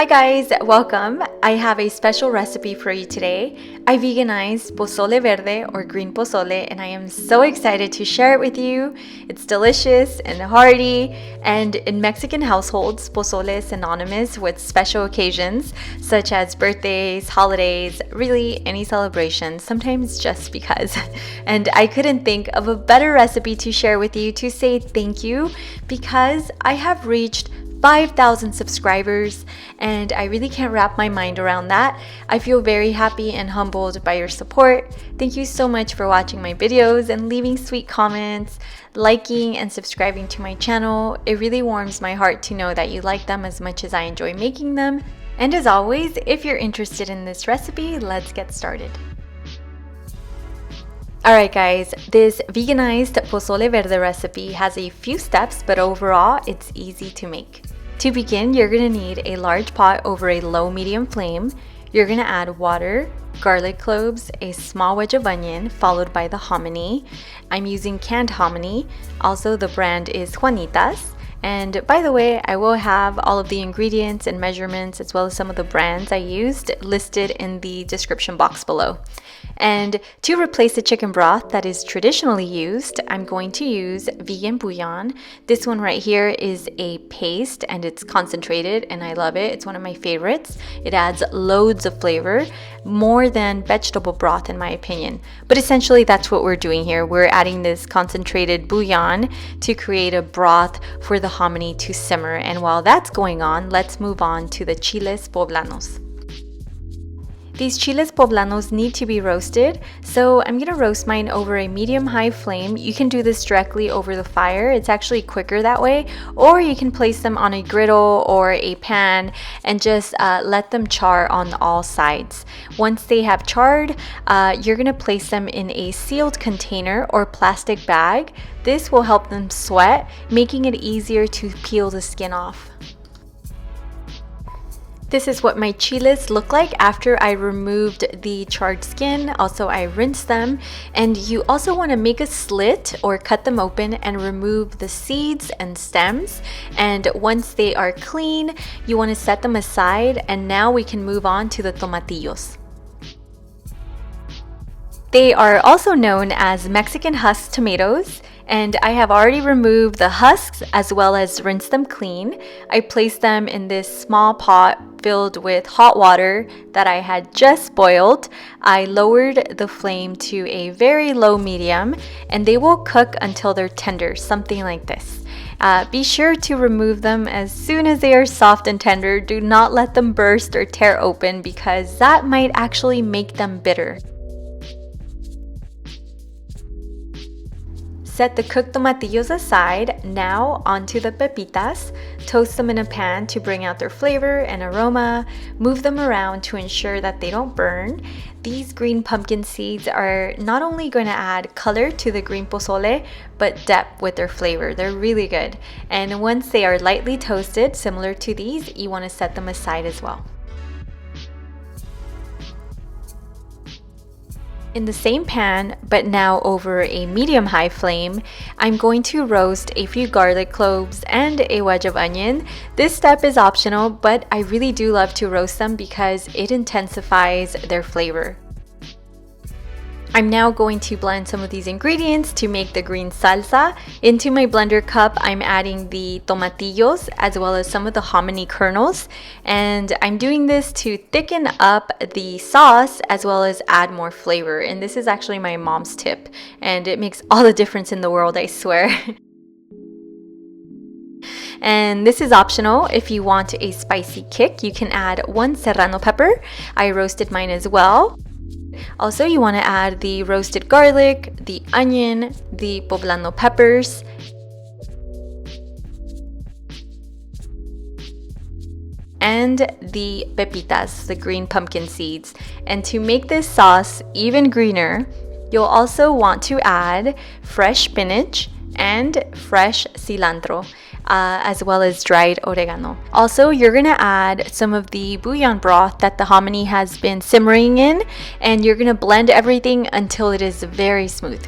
Hi guys, welcome. I have a special recipe for you today. I veganized pozole verde or green pozole and I am so excited to share it with you. It's delicious and hearty, and in Mexican households, pozole is synonymous with special occasions such as birthdays, holidays, really any celebration, sometimes just because. And I couldn't think of a better recipe to share with you to say thank you because I have reached 5,000 subscribers and I really can't wrap my mind around that. I feel very happy and humbled by your support. Thank you so much for watching my videos and leaving sweet comments, liking and subscribing to my channel. It really warms my heart to know that you like them as much as I enjoy making them. And as always, if you're interested in this recipe, let's get started. Alright guys, this veganized pozole verde recipe has a few steps, but overall it's easy to make. To begin, you're going to need a large pot over a low-medium flame. You're going to add water, garlic cloves, a small wedge of onion, followed by the hominy. I'm using canned hominy. Also, the brand is Juanita's. And by the way, I will have all of the ingredients and measurements as well as some of the brands I used listed in the description box below. And to replace the chicken broth that is traditionally used, I'm going to use vegan bouillon. This one right here is a paste and it's concentrated and I love it. It's one of my favorites. It adds loads of flavor, more than vegetable broth in my opinion. But essentially that's what we're doing here. We're adding this concentrated bouillon to create a broth for the hominy to simmer. And while that's going on, let's move on to the chiles poblanos. These chiles poblanos need to be roasted, so I'm going to roast mine over a medium-high flame. You can do this directly over the fire. It's actually quicker that way, or you can place them on a griddle or a pan and just let them char on all sides. Once they have charred, you're going to place them in a sealed container or plastic bag. This will help them sweat, making it easier to peel the skin off. This is what my chiles look like after I removed the charred skin. Also, I rinsed them, and you also want to make a slit or cut them open and remove the seeds and stems. And once they are clean, you want to set them aside, and now we can move on to the tomatillos. They are also known as Mexican husk tomatoes, and I have already removed the husks as well as rinsed them clean. I placed them in this small pot filled with hot water that I had just boiled. I lowered the flame to a very low medium and they will cook until they're tender, something like this. Be sure to remove them as soon as they are soft and tender. Do not let them burst or tear open because that might actually make them bitter. Set the cooked tomatillos aside. Now onto the pepitas. Toast them in a pan to bring out their flavor and aroma. Move them around to ensure that they don't burn. These green pumpkin seeds are not only going to add color to the green pozole, but depth with their flavor. They're really good. And once they are lightly toasted, similar to these, you want to set them aside as well. In the same pan, but now over a medium-high flame, I'm going to roast a few garlic cloves and a wedge of onion. This step is optional, but I really do love to roast them because it intensifies their flavor. I'm now going to blend some of these ingredients to make the green salsa. Into my blender cup, I'm adding the tomatillos as well as some of the hominy kernels. And I'm doing this to thicken up the sauce as well as add more flavor. And this is actually my mom's tip. And it makes all the difference in the world, I swear. And this is optional. If you want a spicy kick, you can add 1 serrano pepper. I roasted mine as well. Also, you want to add the roasted garlic, the onion, the poblano peppers, and the pepitas, the green pumpkin seeds. And to make this sauce even greener, you'll also want to add fresh spinach and fresh cilantro. As well as dried oregano. Also, you're gonna add some of the bouillon broth that the hominy has been simmering in, and you're gonna blend everything until it is very smooth.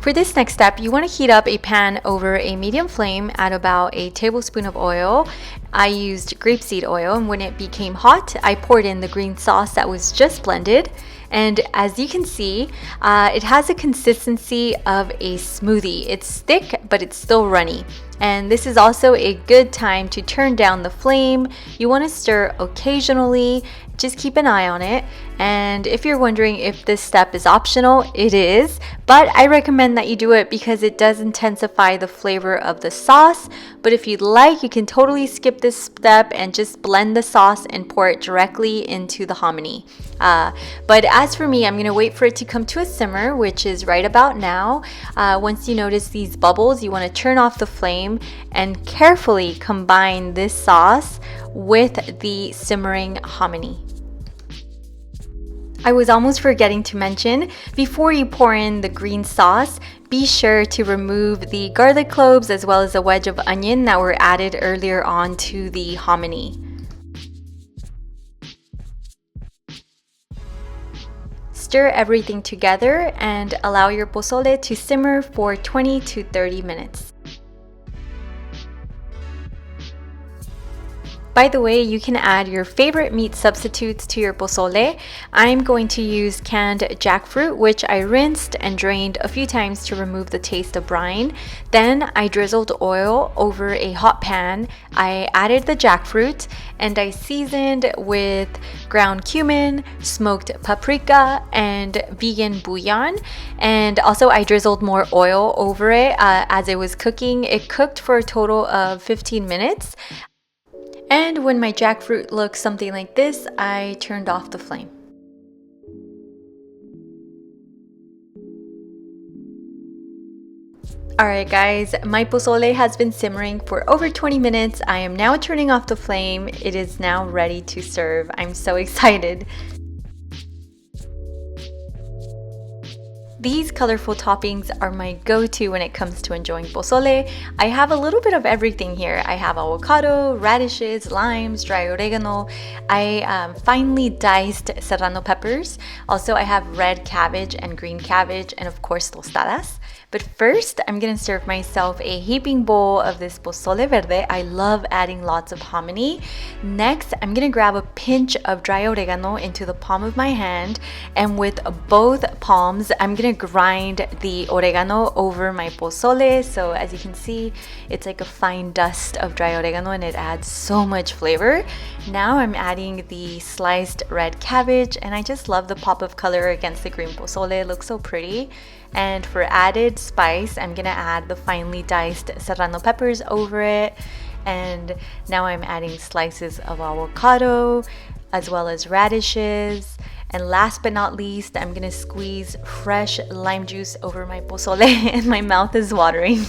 For this next step, you want to heat up a pan over a medium flame, add about a tablespoon of oil. I used grapeseed oil, and when it became hot, I poured in the green sauce that was just blended. And as you can see, it has a consistency of a smoothie. It's thick, but it's still runny. And this is also a good time to turn down the flame. You want to stir occasionally, just keep an eye on it. And if you're wondering if this step is optional, it is, but I recommend that you do it because it does intensify the flavor of the sauce. But if you'd like, you can totally skip this step and just blend the sauce and pour it directly into the hominy. But as for me, I'm gonna wait for it to come to a simmer, which is right about now. Once you notice these bubbles, you want to turn off the flame and carefully combine this sauce with the simmering hominy. I was almost forgetting to mention, before you pour in the green sauce, be sure to remove the garlic cloves as well as a wedge of onion that were added earlier on to the hominy. Stir everything together and allow your pozole to simmer for 20 to 30 minutes. By the way, you can add your favorite meat substitutes to your pozole. I'm going to use canned jackfruit, which I rinsed and drained a few times to remove the taste of brine. Then I drizzled oil over a hot pan. I added the jackfruit and I seasoned with ground cumin, smoked paprika, and vegan bouillon. And also I drizzled more oil over it as it was cooking. It cooked for a total of 15 minutes. And when my jackfruit looked something like this, I turned off the flame. Alright guys, my pozole has been simmering for over 20 minutes. I am now turning off the flame. It is now ready to serve. I'm so excited. These colorful toppings are my go-to when it comes to enjoying pozole. I have a little bit of everything here. I have avocado, radishes, limes, dry oregano. I finely diced serrano peppers. Also, I have red cabbage and green cabbage, and of course, tostadas. But first, I'm gonna serve myself a heaping bowl of this pozole verde. I love adding lots of hominy. Next, I'm gonna grab a pinch of dry oregano into the palm of my hand, and with both palms, I'm gonna grind the oregano over my pozole. So as you can see, it's like a fine dust of dry oregano and it adds so much flavor. Now I'm adding the sliced red cabbage, and I just love the pop of color against the green pozole. It looks so pretty. And for added spice, I'm gonna add the finely diced serrano peppers over it. And now I'm adding slices of avocado as well as radishes. And last but not least, I'm gonna squeeze fresh lime juice over my pozole and my mouth is watering.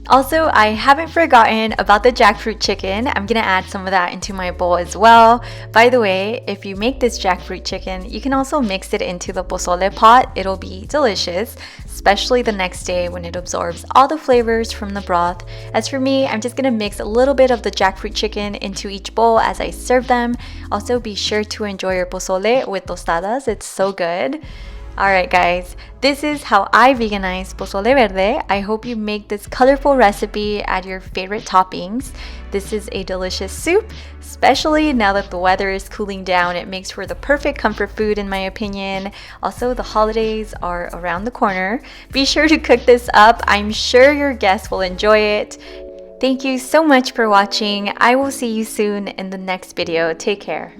Also, I haven't forgotten about the jackfruit chicken. I'm gonna add some of that into my bowl as well. By the way, if you make this jackfruit chicken, you can also mix it into the pozole pot. It'll be delicious, especially the next day when it absorbs all the flavors from the broth. As for me, I'm just gonna mix a little bit of the jackfruit chicken into each bowl as I serve them. Also, be sure to enjoy your pozole with tostadas. It's so good. Alright guys, this is how I veganize pozole verde. I hope you make this colorful recipe, add your favorite toppings. This is a delicious soup, especially now that the weather is cooling down. It makes for the perfect comfort food in my opinion. Also, the holidays are around the corner. Be sure to cook this up. I'm sure your guests will enjoy it. Thank you so much for watching. I will see you soon in the next video. Take care.